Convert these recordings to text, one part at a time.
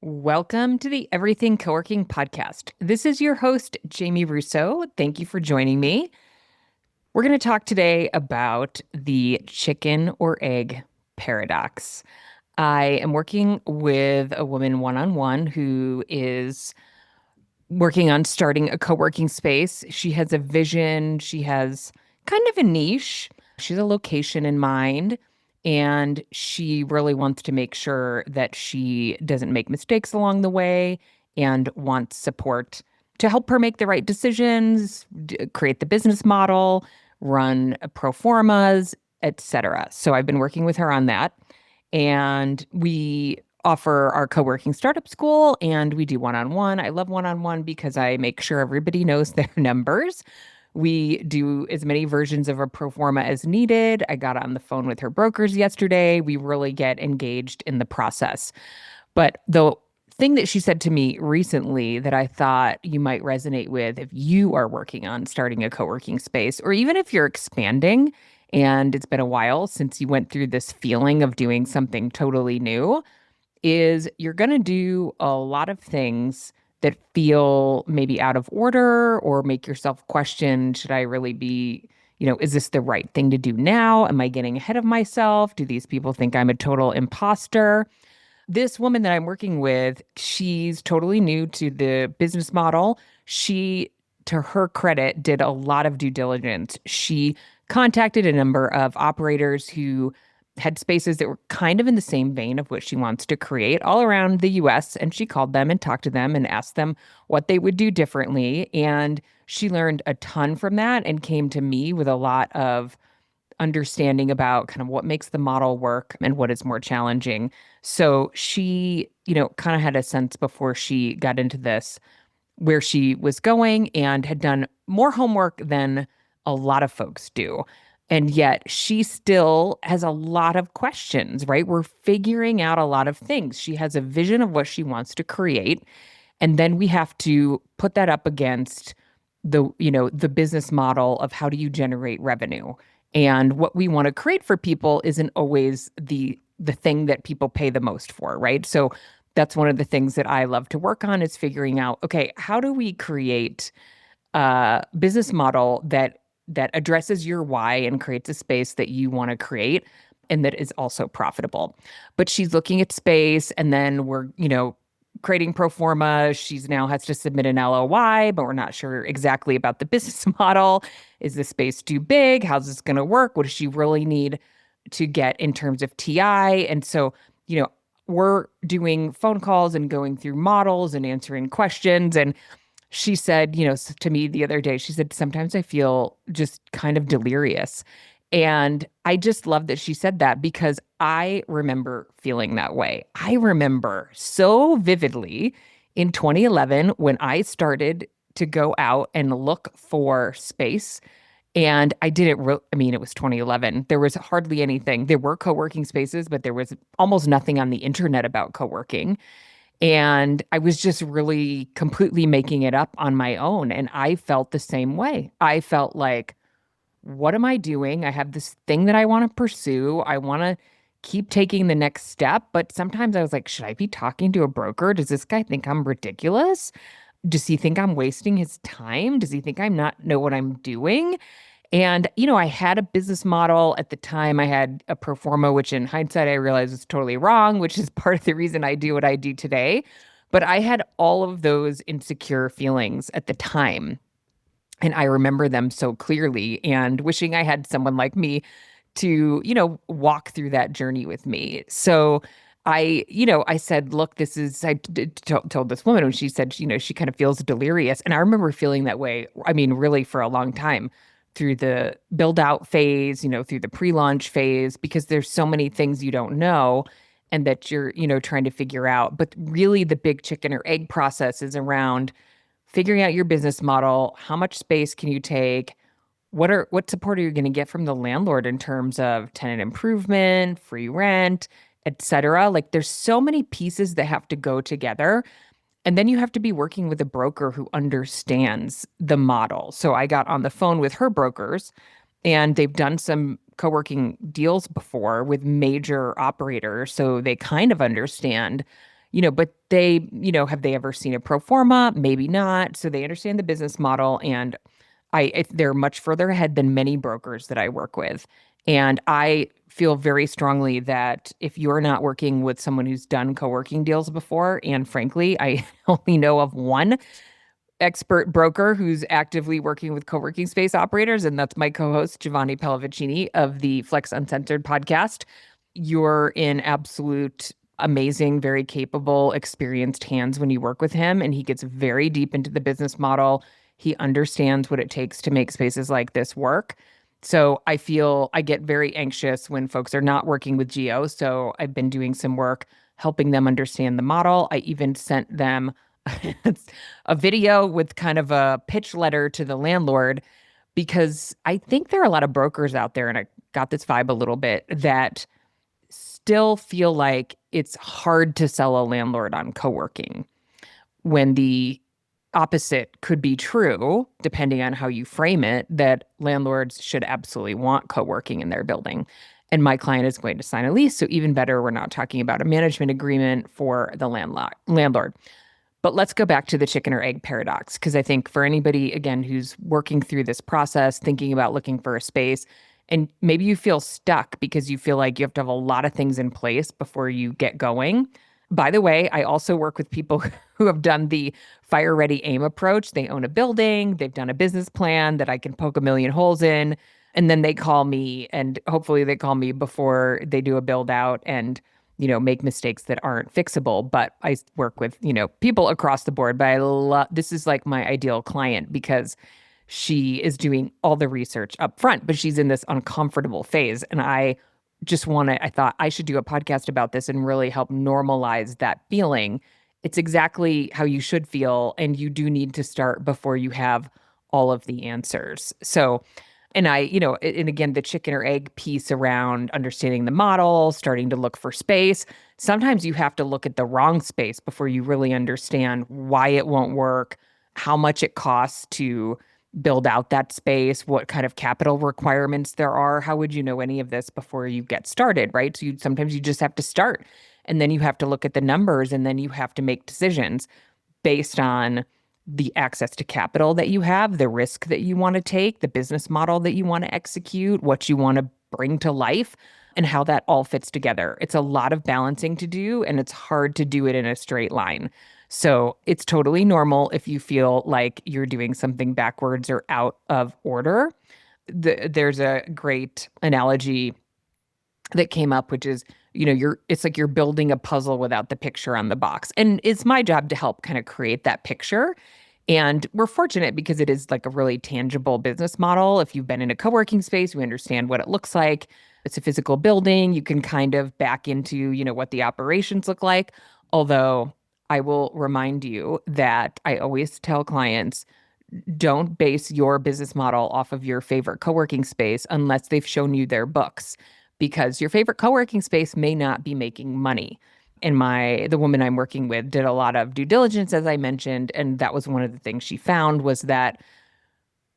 Welcome to the Everything Coworking podcast. This is your host, Jamie Rousseau. Thank you for joining me. We're going to talk today about the chicken or egg paradox. I am working with a woman one-on-one who is working on starting a co-working space. She has a vision, she has kind of a niche, she's a location in mind, and she really wants to make sure that she doesn't make mistakes along the way and wants support to help her make the right decisions, create the business model, run pro formas, etc. So I've been working with her on that. And we offer our co-working startup school and we do one-on-one. I love one-on-one because I make sure everybody knows their numbers. We do as many versions of a pro forma as needed. I got on the phone with her brokers yesterday. We really get engaged in the process. But the thing that she said to me recently that I thought you might resonate with if you are working on starting a co-working space, or even if you're expanding and it's been a while since you went through this feeling of doing something totally new, is you're going to do a lot of things that feel maybe out of order or make yourself question, should I really be, is this the right thing to do now? Am I getting ahead of myself? Do these people think I'm a total imposter? This woman that I'm working with, she's totally new to the business model. She, to her credit, did a lot of due diligence. She contacted a number of operators who had spaces that were kind of in the same vein of what she wants to create all around the US. And she called them and talked to them and asked them what they would do differently. And she learned a ton from that and came to me with a lot of understanding about kind of what makes the model work and what is more challenging. So she, kind of had a sense before she got into this where she was going and had done more homework than a lot of folks do. And yet she still has a lot of questions, right? We're figuring out a lot of things. She has a vision of what she wants to create. And then we have to put that up against the business model of how do you generate revenue. And what we want to create for people isn't always the thing that people pay the most for, right? So that's one of the things that I love to work on is figuring out, okay, how do we create a business model that addresses your why and creates a space that you want to create and that is also profitable. But she's looking at space and then we're, creating pro forma. She's now has to submit an LOI, but we're not sure exactly about the business model. Is the space too big? How's this going to work? What does she really need to get in terms of TI? And so, we're doing phone calls and going through models and answering questions. And she said, to me the other day, she said, sometimes I feel just kind of delirious. And I just love that she said that because I remember feeling that way. I remember so vividly in 2011 when I started to go out and look for space. And I didn't, it was 2011. There was hardly anything. There were co working spaces, but there was almost nothing on the internet about co working. And I was just really completely making it up on my own. And I felt the same way. I felt like, what am I doing? I have this thing that I want to pursue. I want to keep taking the next step. But sometimes I was like, should I be talking to a broker? Does this guy think I'm ridiculous? Does he think I'm wasting his time? Does he think I'm not know what I'm doing? And, I had a business model at the time. I had a pro forma, which in hindsight, I realized was totally wrong, which is part of the reason I do what I do today. But I had all of those insecure feelings at the time. And I remember them so clearly and wishing I had someone like me to, walk through that journey with me. So I said, look, told this woman when she said, she kind of feels delirious. And I remember feeling that way. I mean, really for a long time through the build out phase, through the pre-launch phase, because there's so many things you don't know and that you're, trying to figure out. But really the big chicken or egg process is around figuring out your business model, how much space can you take, what support are you going to get from the landlord in terms of tenant improvement, free rent, et cetera. Like there's so many pieces that have to go together. And then you have to be working with a broker who understands the model. So I got on the phone with her brokers and they've done some co-working deals before with major operators. So they kind of understand, but they, have they ever seen a pro forma? Maybe not. So they understand the business model, and they're much further ahead than many brokers that I work with. And I feel very strongly that if you're not working with someone who's done co-working deals before, and frankly, I only know of one expert broker who's actively working with co-working space operators, and that's my co-host Giovanni Pallavicini of the Flex Uncensored podcast. You're in absolute amazing, very capable, experienced hands when you work with him, and he gets very deep into the business model. He understands what it takes to make spaces like this work. So I get very anxious when folks are not working with Geo. So I've been doing some work helping them understand the model. I even sent them a video with kind of a pitch letter to the landlord, because I think there are a lot of brokers out there, and I got this vibe a little bit, that still feel like it's hard to sell a landlord on co-working, when the opposite could be true, depending on how you frame it, that landlords should absolutely want co-working in their building. And my client is going to sign a lease. So even better, we're not talking about a management agreement for the landlord. But let's go back to the chicken or egg paradox, because I think for anybody, again, who's working through this process, thinking about looking for a space, and maybe you feel stuck because you feel like you have to have a lot of things in place before you get going. By the way, I also work with people who have done the fire ready aim approach. They own a building, they've done a business plan that I can poke a million holes in, and then they call me, and hopefully they call me before they do a build out and make mistakes that aren't fixable. But I work with, people across the board. But this is like my ideal client, because she is doing all the research up front, but she's in this uncomfortable phase. And I thought I should do a podcast about this and really help normalize that feeling. It's exactly how you should feel. And you do need to start before you have all of the answers. So, and again, the chicken or egg piece around understanding the model, starting to look for space. Sometimes you have to look at the wrong space before you really understand why it won't work, how much it costs to build out that space, what kind of capital requirements there are. How would you know any of this before you get started, right? So sometimes you just have to start, and then you have to look at the numbers, and then you have to make decisions based on the access to capital that you have, the risk that you want to take, the business model that you want to execute, what you want to bring to life, and how that all fits together. It's a lot of balancing to do, and it's hard to do it in a straight line. So it's totally normal if you feel like you're doing something backwards or out of order. There's a great analogy that came up, which is, it's like you're building a puzzle without the picture on the box. And it's my job to help kind of create that picture. And we're fortunate because it is like a really tangible business model. If you've been in a co-working space, you understand what it looks like. It's a physical building. You can kind of back into, what the operations look like. Although I will remind you that I always tell clients, don't base your business model off of your favorite co-working space unless they've shown you their books, because your favorite co-working space may not be making money. And the woman I'm working with did a lot of due diligence, as I mentioned, and that was one of the things she found, was that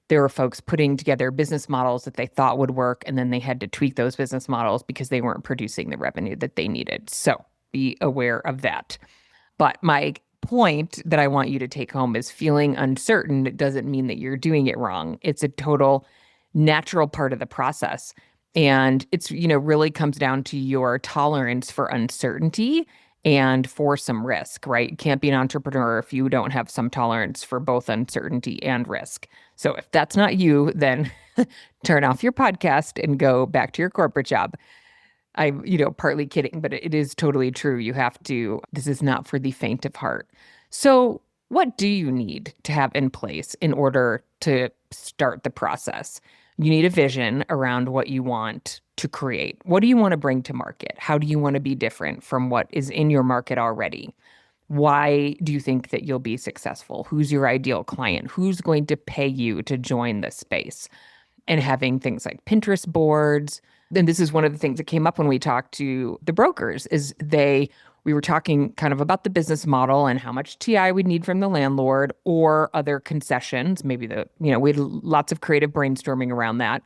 there were folks putting together business models that they thought would work, and then they had to tweak those business models because they weren't producing the revenue that they needed. So be aware of that. But my point that I want you to take home is, feeling uncertain doesn't mean that you're doing it wrong. It's a total natural part of the process. And it's, really comes down to your tolerance for uncertainty and for some risk, right? You can't be an entrepreneur if you don't have some tolerance for both uncertainty and risk. So if that's not you, then turn off your podcast and go back to your corporate job. I'm, partly kidding, but it is totally true. This is not for the faint of heart. So what do you need to have in place in order to start the process? You need a vision around what you want to create. What do you want to bring to market? How do you want to be different from what is in your market already? Why do you think that you'll be successful? Who's your ideal client? Who's going to pay you to join this space? And having things like Pinterest boards. And this is one of the things that came up when we talked to the brokers, we were talking kind of about the business model and how much TI we'd need from the landlord or other concessions. Maybe we had lots of creative brainstorming around that.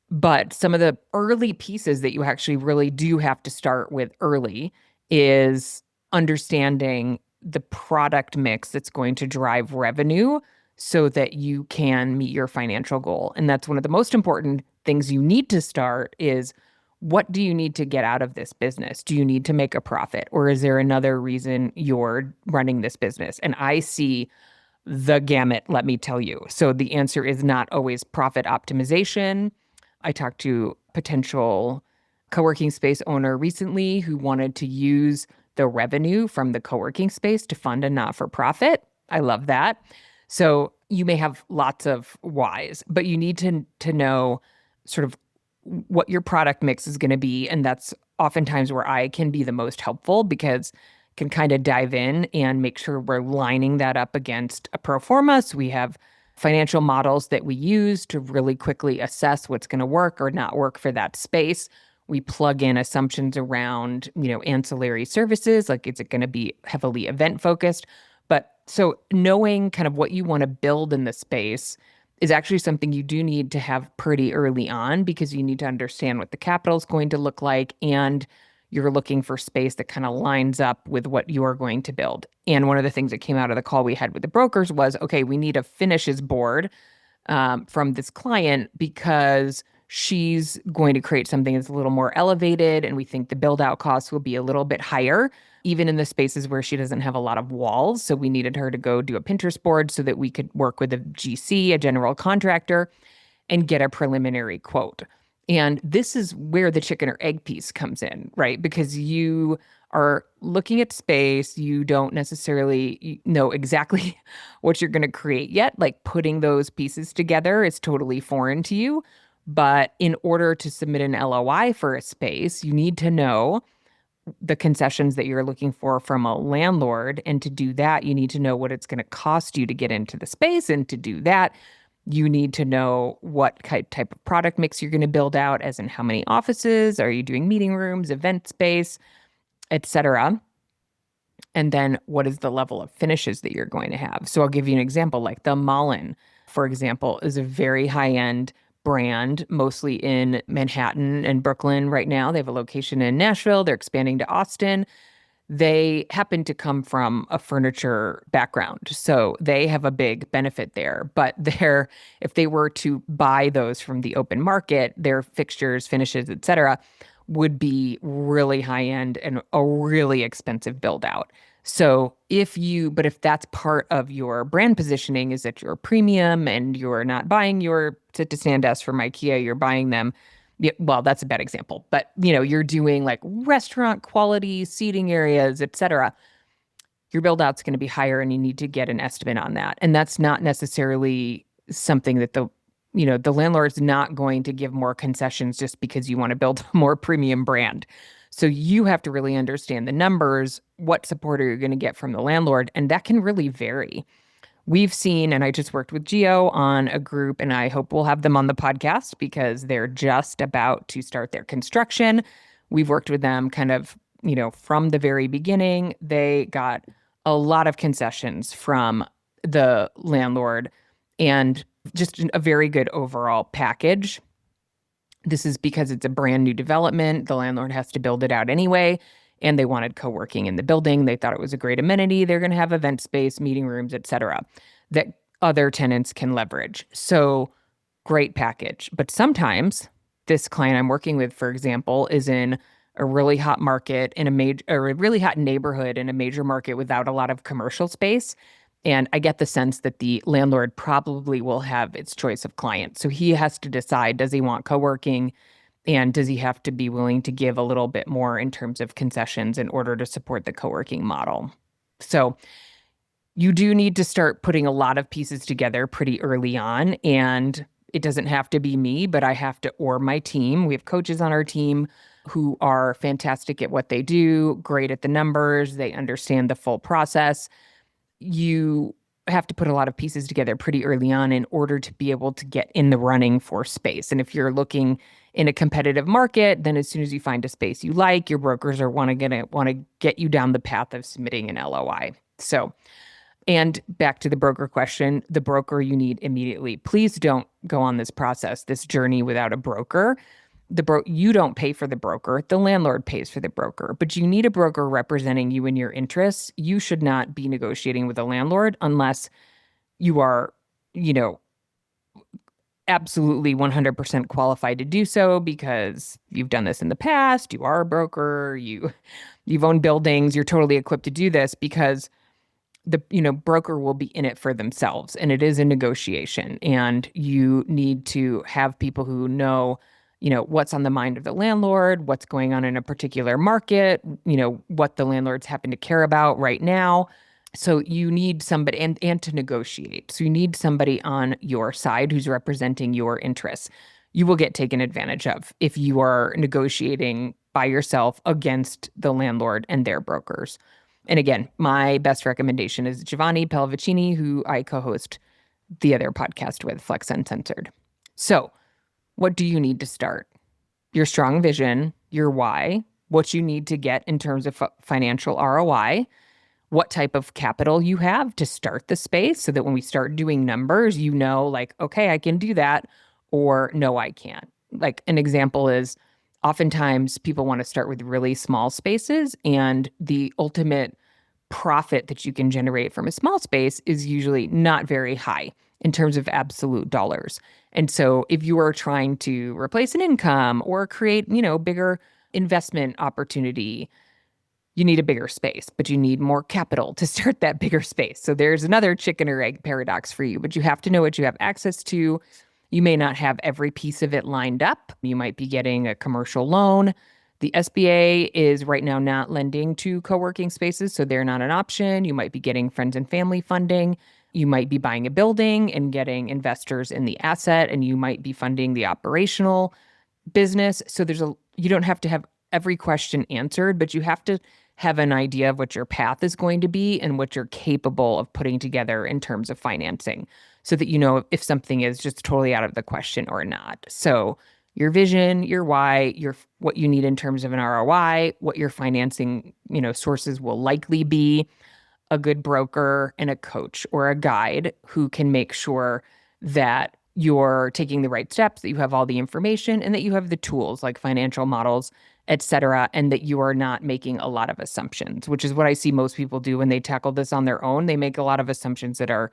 But some of the early pieces that you actually really do have to start with early is understanding the product mix that's going to drive revenue so that you can meet your financial goal. And that's one of the most important things you need to start is what do you need to get out of this business? Do you need to make a profit, or is there another reason you're running this business? And I see the gamut, let me tell you. So the answer is not always profit optimization. I talked to potential co-working space owner recently who wanted to use the revenue from the co-working space to fund a not-for-profit. I love that. So you may have lots of whys, but you need to know sort of what your product mix is going to be. And that's oftentimes where I can be the most helpful because can kind of dive in and make sure we're lining that up against a pro forma. So we have financial models that we use to really quickly assess what's going to work or not work for that space. We plug in assumptions around, ancillary services, like is it going to be heavily event focused? But so knowing kind of what you want to build in the space is actually something you do need to have pretty early on because you need to understand what the capital is going to look like and you're looking for space that kind of lines up with what you're going to build. And one of the things that came out of the call we had with the brokers was, okay, we need a finishes board from this client because she's going to create something that's a little more elevated and we think the build out costs will be a little bit higher, even in the spaces where she doesn't have a lot of walls. So we needed her to go do a Pinterest board so that we could work with a GC, a general contractor, and get a preliminary quote. And this is where the chicken or egg piece comes in, right? Because you are looking at space, you don't necessarily know exactly what you're going to create yet. Like putting those pieces together is totally foreign to you. But in order to submit an LOI for a space, you need to know the concessions that you're looking for from a landlord. And to do that, you need to know what it's going to cost you to get into the space. And to do that, you need to know what type of product mix you're going to build out, as in how many offices, are you doing meeting rooms, event space, et cetera. And then what is the level of finishes that you're going to have? So I'll give you an example, like the Mullen, for example, is a very high-end brand, mostly in Manhattan and Brooklyn right now. They have a location in Nashville. They're expanding to Austin. They happen to come from a furniture background, so they have a big benefit there. But if they were to buy those from the open market, their fixtures, finishes, et cetera, would be really high end and a really expensive build out. So if that's part of your brand positioning is that you're premium and you're not buying your sit-to-stand desks from IKEA, you're buying them. Yeah, well, that's a bad example, but you're doing like restaurant quality seating areas, et cetera. Your build out's going to be higher and you need to get an estimate on that. And that's not necessarily something that the landlord's not going to give more concessions just because you want to build a more premium brand. So you have to really understand the numbers, what support are you going to get from the landlord, and that can really vary. We've seen, and I just worked with Geo on a group, and I hope we'll have them on the podcast because they're just about to start their construction. We've worked with them kind of, from the very beginning. They got a lot of concessions from the landlord and just a very good overall package. This is because it's a brand new development. The landlord has to build it out anyway. And they wanted co-working in the building. They thought it was a great amenity. They're going to have event space, meeting rooms, et cetera, that other tenants can leverage. So great package. But sometimes this client I'm working with, for example, is in a really hot market in a really hot neighborhood in a major market without a lot of commercial space. And I get the sense that the landlord probably will have its choice of clients. So he has to decide, does he want co-working? And does he have to be willing to give a little bit more in terms of concessions in order to support the co-working model? So you do need to start putting a lot of pieces together pretty early on. And it doesn't have to be me, but I have to, or my team. We have coaches on our team who are fantastic at what they do, great at the numbers. They understand the full process. You have to put a lot of pieces together pretty early on in order to be able to get in the running for space. And if you're looking in a competitive market, then as soon as you find a space you like, your brokers are want to get you down the path of submitting an LOI. So, and back to the broker question, the broker you need immediately. Please don't go on this process, this journey without a broker. you don't pay for the broker, the landlord pays for the broker, but you need a broker representing you and your interests. You should not be negotiating with a landlord unless you are, you know, absolutely 100% qualified to do so because you've done this in the past, you are a broker, you've owned buildings, you're totally equipped to do this because the broker will be in it for themselves, and it is a negotiation, and you need to have people who know what's on the mind of the landlord, what's going on in a particular market, what the landlords happen to care about right now. So you need somebody, and to negotiate. So you need somebody on your side who's representing your interests. You will get taken advantage of if you are negotiating by yourself against the landlord and their brokers. And again, my best recommendation is Giovanni Pellavicini, who I co-host the other podcast with, Flex Uncensored. So what do you need to start? Your strong vision, your why, what you need to get in terms of financial ROI, what type of capital you have to start the space so that when we start doing numbers, like, okay, I can do that, or no, I can't. Like an example is oftentimes people want to start with really small spaces, and the ultimate profit that you can generate from a small space is usually not very high in terms of absolute dollars. And so if you are trying to replace an income or create, bigger investment opportunity, you need a bigger space, but you need more capital to start that bigger space. So there's another chicken or egg paradox for you, but you have to know what you have access to. You may not have every piece of it lined up. You might be getting a commercial loan. The SBA is right now not lending to co-working spaces, so they're not an option. You might be getting friends and family funding. You might be buying a building and getting investors in the asset, and you might be funding the operational business. So you don't have to have every question answered, but you have to have an idea of what your path is going to be and what you're capable of putting together in terms of financing so that you know if something is just totally out of the question or not. So your vision, your why, what you need in terms of an ROI, what your financing, sources will likely be, a good broker and a coach or a guide who can make sure that you're taking the right steps, that you have all the information, and that you have the tools like financial models, et cetera, and that you are not making a lot of assumptions, which is what I see most people do when they tackle this on their own. They make a lot of assumptions that are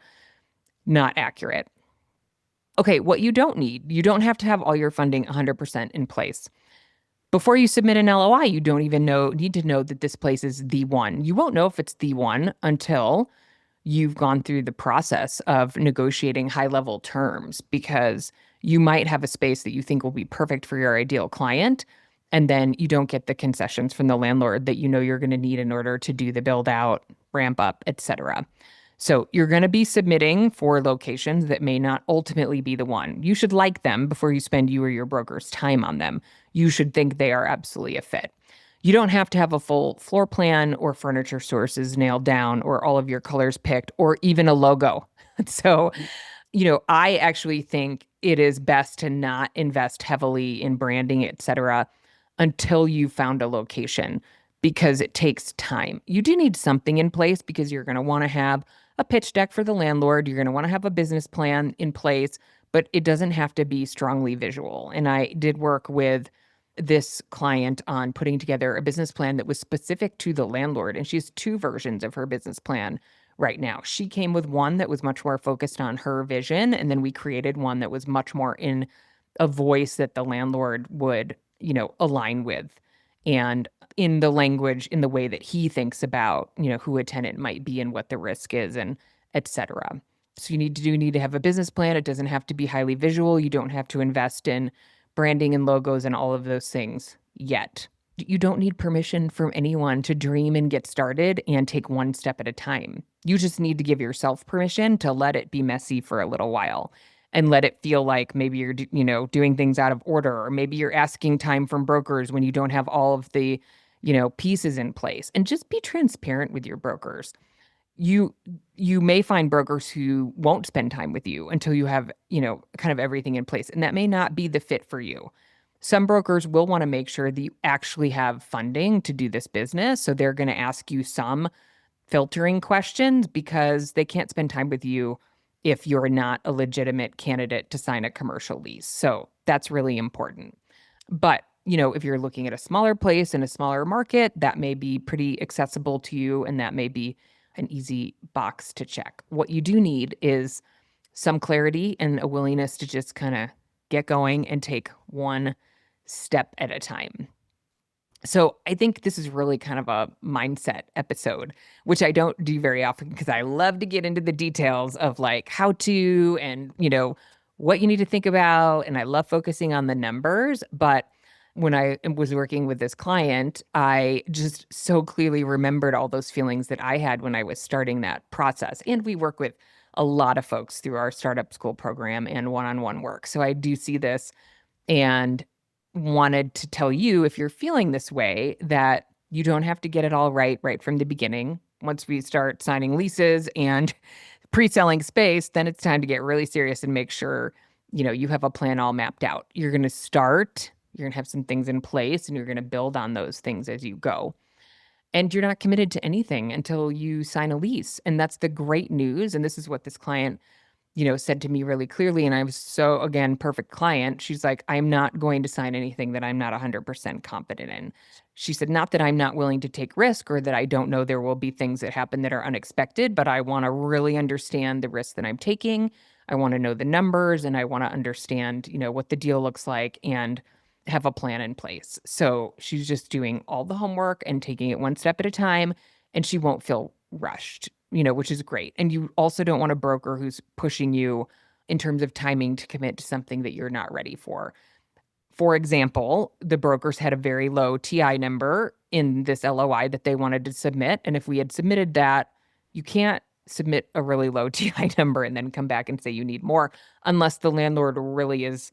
not accurate. Okay, what you don't need, you don't have to have all your funding 100% in place. Before you submit an LOI, you don't even need to know that this place is the one. You won't know if it's the one until you've gone through the process of negotiating high-level terms, because you might have a space that you think will be perfect for your ideal client, and then you don't get the concessions from the landlord that you're going to need in order to do the build out, ramp up, et cetera. So you're going to be submitting for locations that may not ultimately be the one. You should like them before you spend you or your broker's time on them. You should think they are absolutely a fit. You don't have to have a full floor plan or furniture sources nailed down or all of your colors picked or even a logo. So, I actually think it is best to not invest heavily in branding, et cetera, until you found a location, because it takes time. You do need something in place because you're going to want to have a pitch deck for the landlord. You're going to want to have a business plan in place, but it doesn't have to be strongly visual. And I did work with this client on putting together a business plan that was specific to the landlord. And she has two versions of her business plan right now. She came with one that was much more focused on her vision. And then we created one that was much more in a voice that the landlord would, align with. And in the language, in the way that he thinks about, who a tenant might be and what the risk is, and et cetera. So you need to have a business plan. It doesn't have to be highly visual. You don't have to invest in branding and logos and all of those things yet. You don't need permission from anyone to dream and get started and take one step at a time. You just need to give yourself permission to let it be messy for a little while and let it feel like maybe you're, doing things out of order, or maybe you're asking time from brokers when you don't have all of the, pieces in place. And just be transparent with your brokers. You may find brokers who won't spend time with you until you have, kind of everything in place. And that may not be the fit for you. Some brokers will want to make sure that you actually have funding to do this business. So they're going to ask you some filtering questions because they can't spend time with you if you're not a legitimate candidate to sign a commercial lease. So that's really important. But, if you're looking at a smaller place in a smaller market, that may be pretty accessible to you and that may be an easy box to check. What you do need is some clarity and a willingness to just kind of get going and take one step at a time. So I think this is really kind of a mindset episode, which I don't do very often because I love to get into the details of like how to and, what you need to think about. And I love focusing on the numbers. But when I was working with this client, I just so clearly remembered all those feelings that I had when I was starting that process. And we work with a lot of folks through our startup school program and one-on-one work. So I do see this and wanted to tell you, if you're feeling this way, that you don't have to get it all right from the beginning. Once we start signing leases and pre-selling space, then it's time to get really serious and make sure, you have a plan all mapped out. You're going to have some things in place and you're going to build on those things as you go. And you're not committed to anything until you sign a lease. And that's the great news. And this is what this client said to me really clearly. And I was so, again, perfect client. She's like, I'm not going to sign anything that I'm not 100% confident in. She said, not that I'm not willing to take risk or that I don't know there will be things that happen that are unexpected, but I want to really understand the risk that I'm taking. I want to know the numbers and I want to understand, what the deal looks like and have a plan in place. So she's just doing all the homework and taking it one step at a time, and she won't feel rushed, which is great. And you also don't want a broker who's pushing you in terms of timing to commit to something that you're not ready for. For example, the brokers had a very low TI number in this LOI that they wanted to submit. And if we had submitted that, you can't submit a really low TI number and then come back and say you need more unless the landlord really is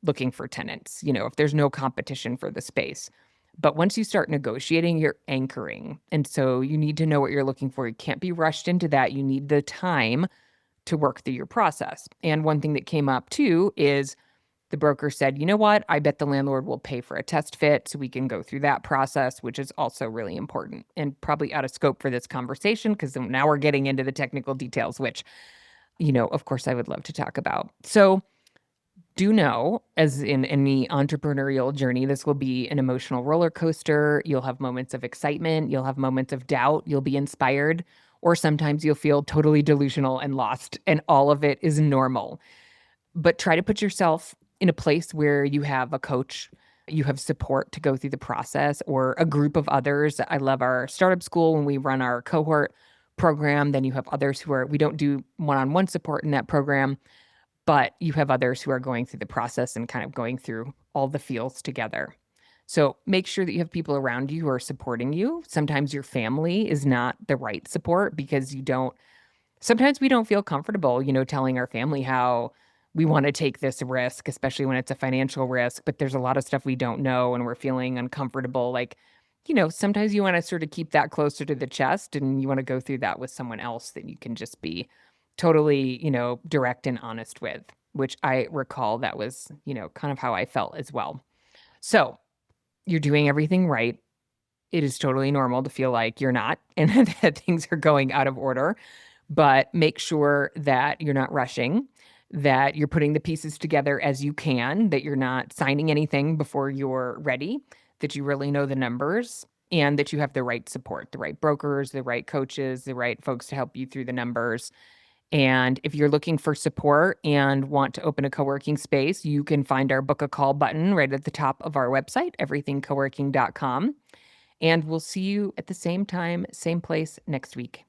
looking for tenants, if there's no competition for the space. But once you start negotiating, you're anchoring. And so you need to know what you're looking for. You can't be rushed into that. You need the time to work through your process. And one thing that came up too is the broker said, you know what? I bet the landlord will pay for a test fit so we can go through that process, which is also really important and probably out of scope for this conversation because now we're getting into the technical details, which, of course, I would love to talk about. So do know, as in any entrepreneurial journey, this will be an emotional roller coaster. You'll have moments of excitement. You'll have moments of doubt. You'll be inspired. Or sometimes you'll feel totally delusional and lost, and all of it is normal. But try to put yourself in a place where you have a coach, you have support to go through the process, or a group of others. I love our startup school when we run our cohort program. Then you have others we don't do one-on-one support in that program, but you have others who are going through the process and kind of going through all the feels together. So make sure that you have people around you who are supporting you. Sometimes your family is not the right support because sometimes we don't feel comfortable, telling our family how we want to take this risk, especially when it's a financial risk, but there's a lot of stuff we don't know and we're feeling uncomfortable. Like, sometimes you want to sort of keep that closer to the chest and you want to go through that with someone else that you can just be totally, direct and honest with, which I recall that was, kind of how I felt as well. So you're doing everything right. It is totally normal to feel like you're not and that things are going out of order, but make sure that you're not rushing, that you're putting the pieces together as you can, that you're not signing anything before you're ready, that you really know the numbers, and that you have the right support, the right brokers, the right coaches, the right folks to help you through the numbers. And if you're looking for support and want to open a co-working space, you can find our book a call button right at the top of our website, everythingcoworking.com. And we'll see you at the same time, same place next week.